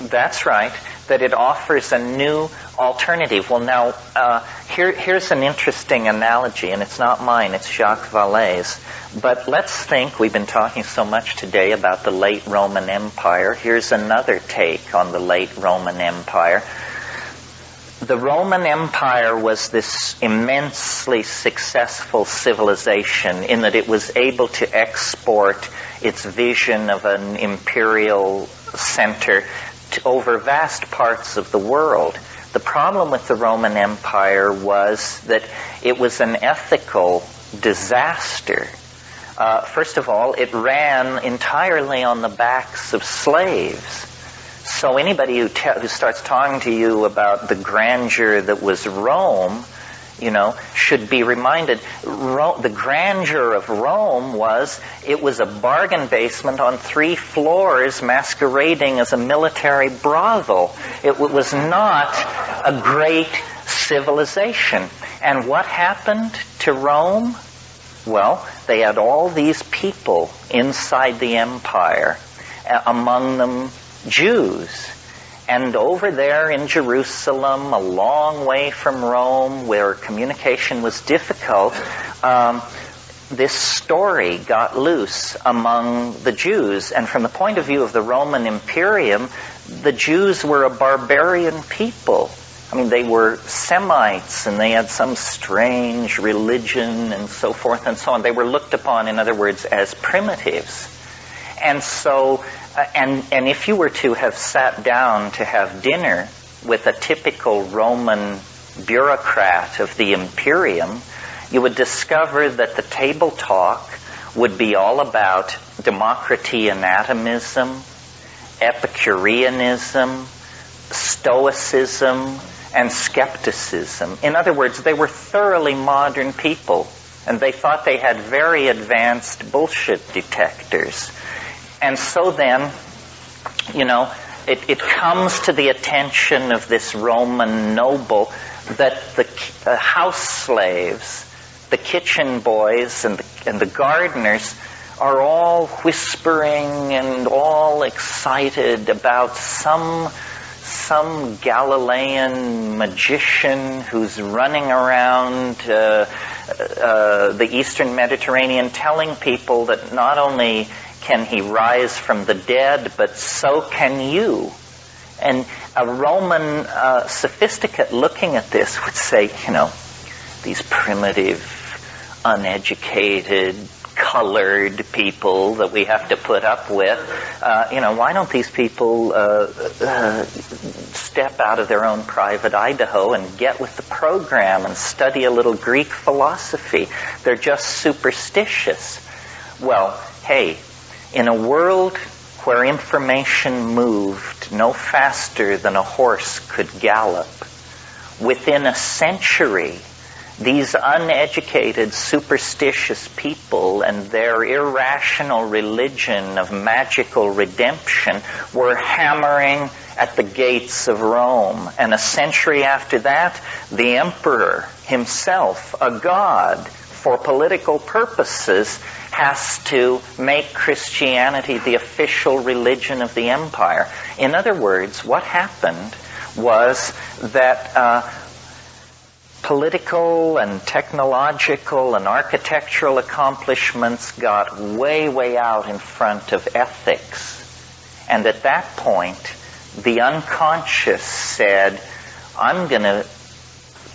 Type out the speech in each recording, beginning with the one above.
That's right, that it offers a new alternative. Well, now, here's an interesting analogy, and it's not mine, it's Jacques Vallée's. But let's think, we've been talking so much today about the late Roman Empire. Here's another take on the late Roman Empire. The Roman Empire was this immensely successful civilization in that it was able to export its vision of an imperial center over vast parts of the world. The problem with the Roman Empire was that it was an ethical disaster. First of all, it ran entirely on the backs of slaves. So anybody who starts talking to you about the grandeur that was Rome, should be reminded, the grandeur of Rome was, it was a bargain basement on 3 floors masquerading as a military brothel. It was not a great civilization. And what happened to Rome? Well, they had all these people inside the empire, among them Jews. And over there in Jerusalem, a long way from Rome, where communication was difficult, this story got loose among the Jews. And from the point of view of the Roman Imperium, the Jews were a barbarian people. I mean, they were Semites, and they had some strange religion and so forth and so on. They were looked upon, in other words, as primitives. And so, and if you were to have sat down to have dinner with a typical Roman bureaucrat of the Imperium, you would discover that the table talk would be all about Democraty anatomism, Epicureanism, Stoicism, and skepticism. In other words, they were thoroughly modern people, and they thought they had very advanced bullshit detectors. And so then, it comes to the attention of this Roman noble that the house slaves, the kitchen boys, and the gardeners are all whispering and all excited about some Galilean magician who's running around the Eastern Mediterranean telling people that not only can he rise from the dead, but so can you. And a Roman sophisticate looking at this would say, these primitive, uneducated, colored people that we have to put up with, why don't these people step out of their own private Idaho and get with the program and study a little Greek philosophy? They're just superstitious. Well, hey, in a world where information moved no faster than a horse could gallop, within a century, these uneducated, superstitious people and their irrational religion of magical redemption were hammering at the gates of Rome. And a century after that, the emperor himself, a god for political purposes, has to make Christianity the official religion of the empire. In other words, what happened was that political and technological and architectural accomplishments got way, way out in front of ethics. And at that point, the unconscious said, I'm going to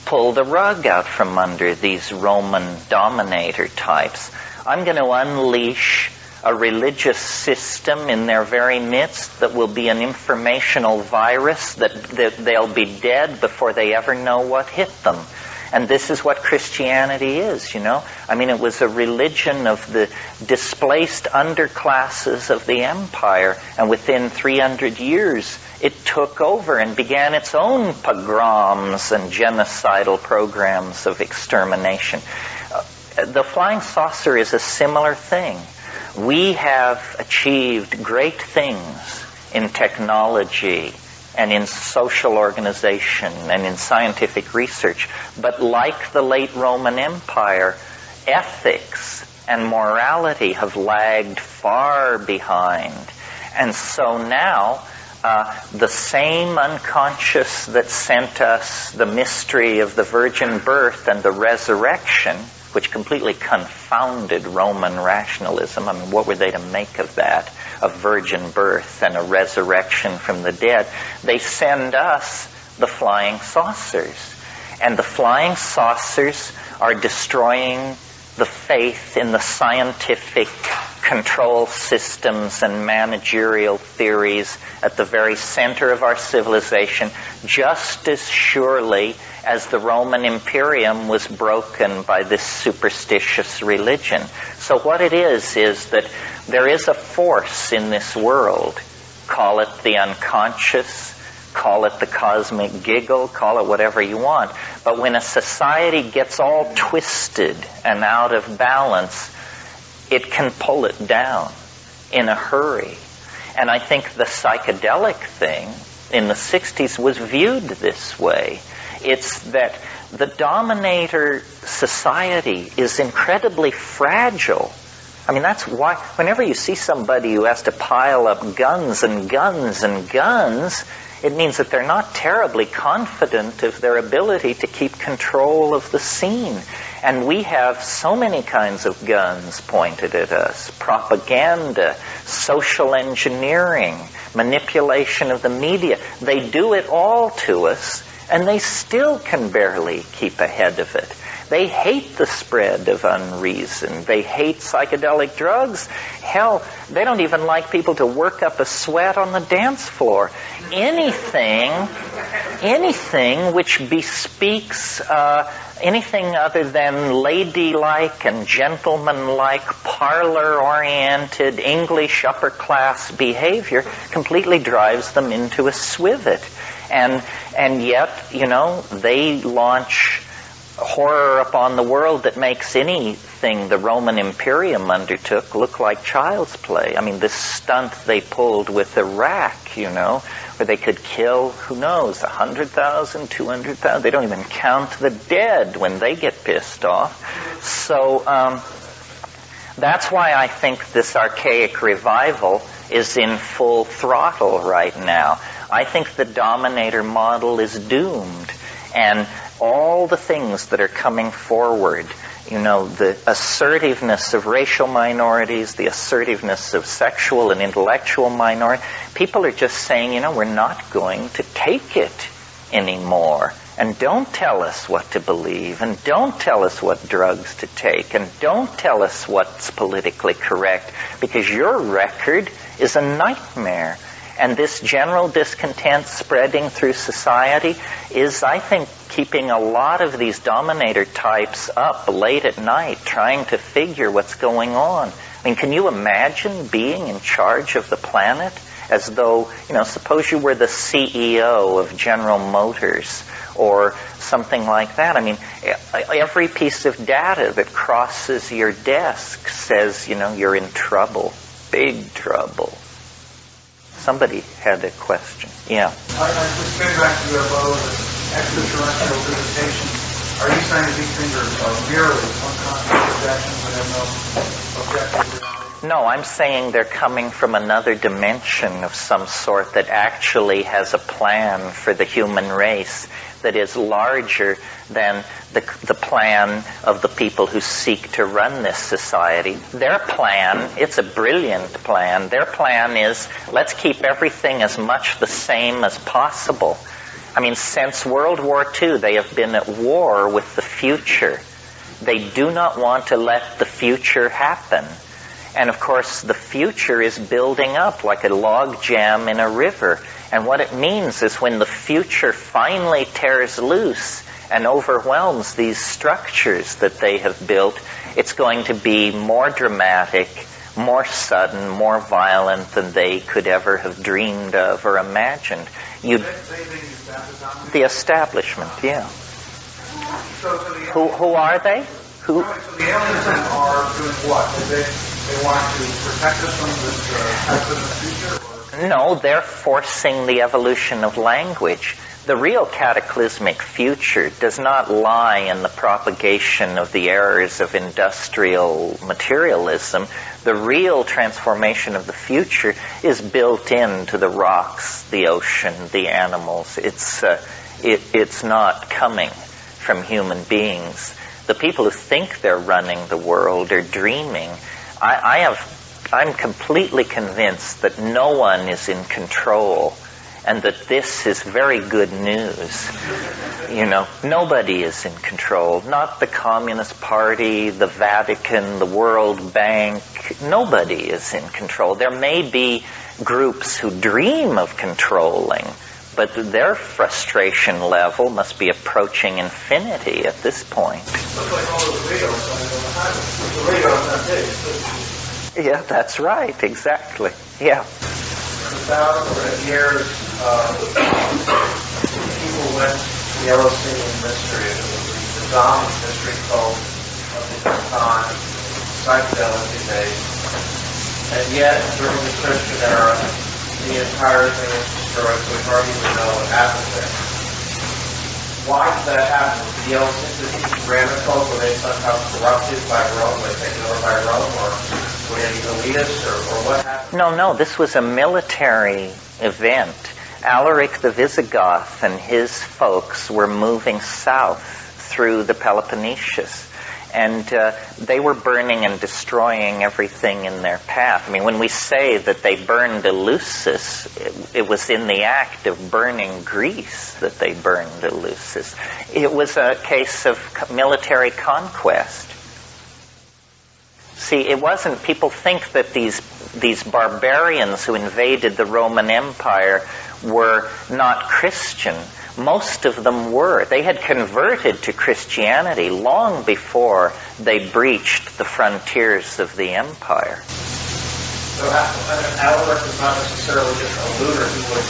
pull the rug out from under these Roman dominator types. I'm going to unleash a religious system in their very midst that will be an informational virus that they'll be dead before they ever know what hit them. And this is what Christianity is, I mean, it was a religion of the displaced underclasses of the empire, and within 300 years it took over and began its own pogroms and genocidal programs of extermination. The flying saucer is a similar thing. We have achieved great things in technology and in social organization and in scientific research. But like the late Roman Empire, ethics and morality have lagged far behind. And so now, the same unconscious that sent us the mystery of the virgin birth and the resurrection, which completely confounded Roman rationalism. I mean, what were they to make of that? A virgin birth and a resurrection from the dead. They send us the flying saucers. And the flying saucers are destroying the faith in the scientific control systems and managerial theories at the very center of our civilization, just as surely as the Roman Imperium was broken by this superstitious religion. So what it is that there is a force in this world, call it the unconscious, call it the cosmic giggle, call it whatever you want. But when a society gets all twisted and out of balance, it can pull it down in a hurry. And I think the psychedelic thing in the 60s was viewed this way. It's that the Dominator society is incredibly fragile. I mean, that's why whenever you see somebody who has to pile up guns and guns and guns, it means that they're not terribly confident of their ability to keep control of the scene. And we have so many kinds of guns pointed at us. Propaganda, social engineering, manipulation of the media. They do it all to us, and they still can barely keep ahead of it. They hate the spread of unreason. They hate psychedelic drugs. Hell, they don't even like people to work up a sweat on the dance floor. Anything which bespeaks anything other than ladylike and gentlemanlike, parlor-oriented, English upper-class behavior completely drives them into a swivet. And yet, they launch horror upon the world that makes anything the Roman Imperium undertook look like child's play. I mean, this stunt they pulled with Iraq, where they could kill, who knows, 100,000, 200,000. They don't even count the dead when they get pissed off. So that's why I think this archaic revival is in full throttle right now. I think the Dominator model is doomed. And all the things that are coming forward, the assertiveness of racial minorities, the assertiveness of sexual and intellectual minorities, people are just saying, we're not going to take it anymore. And don't tell us what to believe, and don't tell us what drugs to take, and don't tell us what's politically correct, because your record is a nightmare. And this general discontent spreading through society is, I think, keeping a lot of these Dominator types up late at night trying to figure what's going on. I mean, can you imagine being in charge of the planet as though, suppose you were the CEO of General Motors or something like that. I mean, every piece of data that crosses your desk says, you're in trouble, big trouble. Somebody had a question. Yeah. I just getting back to your abode extraterrestrial visitation. Are you saying that these things are merely unconscious projections that have no objective reality? No, I'm saying they're coming from another dimension of some sort that actually has a plan for the human race that is larger than the plan of the people who seek to run this society. Their plan, it's a brilliant plan. Their plan is, let's keep everything as much the same as possible. I mean, since World War II, they have been at war with the future. They do not want to let the future happen. And of course, the future is building up like a log jam in a river. And what it means is when the future finally tears loose and overwhelms these structures that they have built, it's going to be more dramatic, more sudden, more violent than they could ever have dreamed of or imagined. The establishment, yeah. Who are they? Who? So the aliens then are doing what? They want to protect us from this type of the future? Or? No, they're forcing the evolution of language. The real cataclysmic future does not lie in the propagation of the errors of industrial materialism. The real transformation of the future is built into the rocks, the ocean, the animals. It's not coming from human beings. The people who think they're running the world are dreaming. I'm completely convinced that no one is in control, and that this is very good news. Nobody is in control. Not the Communist Party, the Vatican, the World Bank. Nobody is in control. There may be groups who dream of controlling, but their frustration level must be approaching infinity at this point. Looks like all those radars on the highway. The radars on this. Yeah, that's right. Exactly. Yeah. For thousands of years, people went to the Eleusinian mystery, the dominant mystery cult of the time, psychedelic days. And yet, during the Christian era, the entire thing was destroyed, so we hardly even know what happened there. Why did that happen? Was the Eleusinian Grammar cult, were they somehow corrupted by Rome, were they taken over by Rome, or were they elitists, or what happened? No, this was a military event. Alaric the Visigoth and his folks were moving south through the Peloponnesus. And they were burning and destroying everything in their path. I mean, when we say that they burned Eleusis, it was in the act of burning Greece that they burned Eleusis. It was a case of military conquest. See, it wasn't, people think that these barbarians who invaded the Roman Empire were not Christian. Most of them were. They had converted to Christianity long before they breached the frontiers of the empire. So Alaric was not necessarily just a looter. He was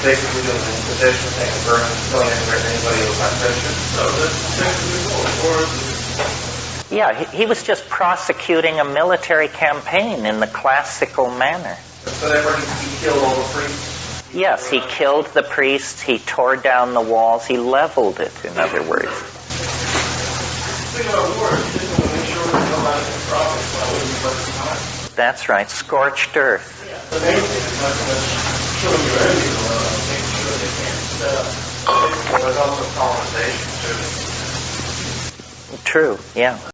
basically doing the Inquisition thing, burning, killing anybody who was not Christian. So that's Yeah, he was just prosecuting a military campaign in the classical manner. So therefore he killed all the priests? Yes, he killed the priests, he tore down the walls, he leveled it, in other words. That's right, scorched earth. The main thing is not so much killing your enemies, making sure they can't set up. There's also colonization, too. True, yeah.